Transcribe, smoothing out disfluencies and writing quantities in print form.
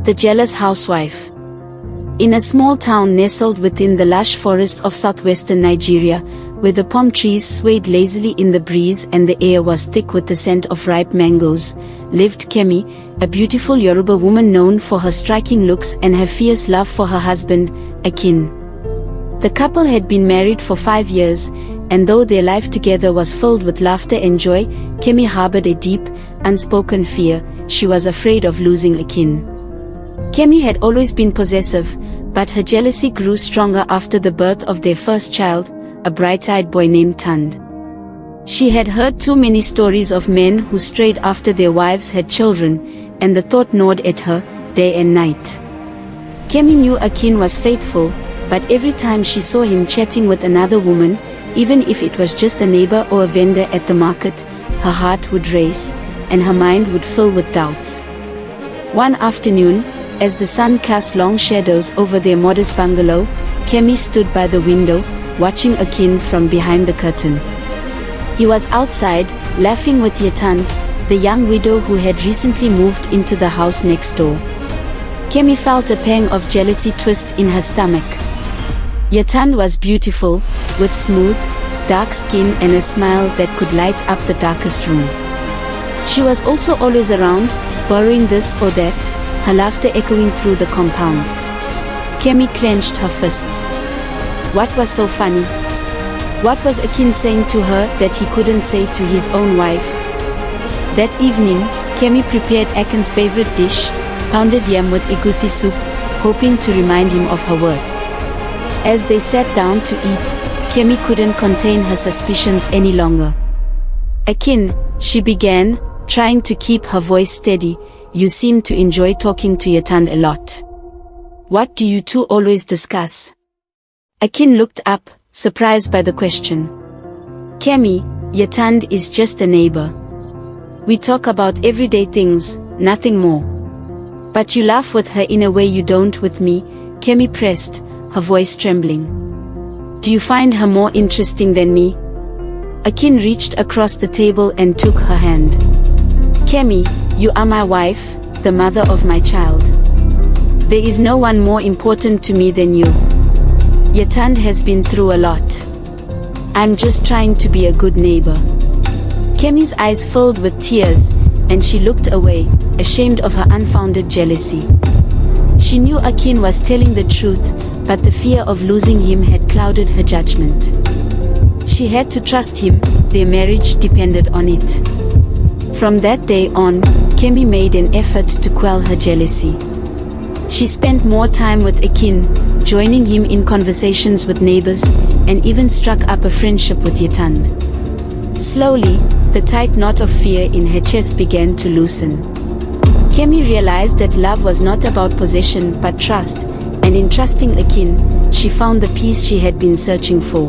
The Jealous Housewife. In a small town nestled within the lush forests of southwestern Nigeria, where the palm trees swayed lazily in the breeze and the air was thick with the scent of ripe mangoes, lived Kemi, a beautiful Yoruba woman known for her striking looks and her fierce love for her husband, Akin. The couple had been married for 5 years, and though their life together was filled with laughter and joy, Kemi harbored a deep, unspoken fear. She was afraid of losing Akin. Kemi had always been possessive, but her jealousy grew stronger after the birth of their first child, a bright-eyed boy named Tund. She had heard too many stories of men who strayed after their wives had children, and the thought gnawed at her, day and night. Kemi knew Akin was faithful, but every time she saw him chatting with another woman, even if it was just a neighbor or a vendor at the market, her heart would race, and her mind would fill with doubts. One afternoon, as the sun cast long shadows over their modest bungalow, Kemi stood by the window, watching Akin from behind the curtain. He was outside, laughing with Yetand, the young widow who had recently moved into the house next door. Kemi felt a pang of jealousy twist in her stomach. Yetand was beautiful, with smooth, dark skin and a smile that could light up the darkest room. She was also always around, borrowing this or that, her laughter echoing through the compound. Kemi clenched her fists. What was so funny? What was Akin saying to her that he couldn't say to his own wife? That evening, Kemi prepared Akin's favorite dish, pounded yam with egusi soup, hoping to remind him of her worth. As they sat down to eat, Kemi couldn't contain her suspicions any longer. Akin, she began, trying to keep her voice steady, you seem to enjoy talking to Yetand a lot. What do you two always discuss? Akin looked up, surprised by the question. Kemi, Yetand is just a neighbor. We talk about everyday things, nothing more. But you laugh with her in a way you don't with me, Kemi pressed, her voice trembling. Do you find her more interesting than me? Akin reached across the table and took her hand. Kemi, you are my wife, the mother of my child. There is no one more important to me than you. Yetand has been through a lot. I'm just trying to be a good neighbor. Kemi's eyes filled with tears, and she looked away, ashamed of her unfounded jealousy. She knew Akin was telling the truth, but the fear of losing him had clouded her judgment. She had to trust him, their marriage depended on it. From that day on, Kemi made an effort to quell her jealousy. She spent more time with Akin, joining him in conversations with neighbors, and even struck up a friendship with Yetand. Slowly, the tight knot of fear in her chest began to loosen. Kemi realized that love was not about possession but trust, and in trusting Akin, she found the peace she had been searching for.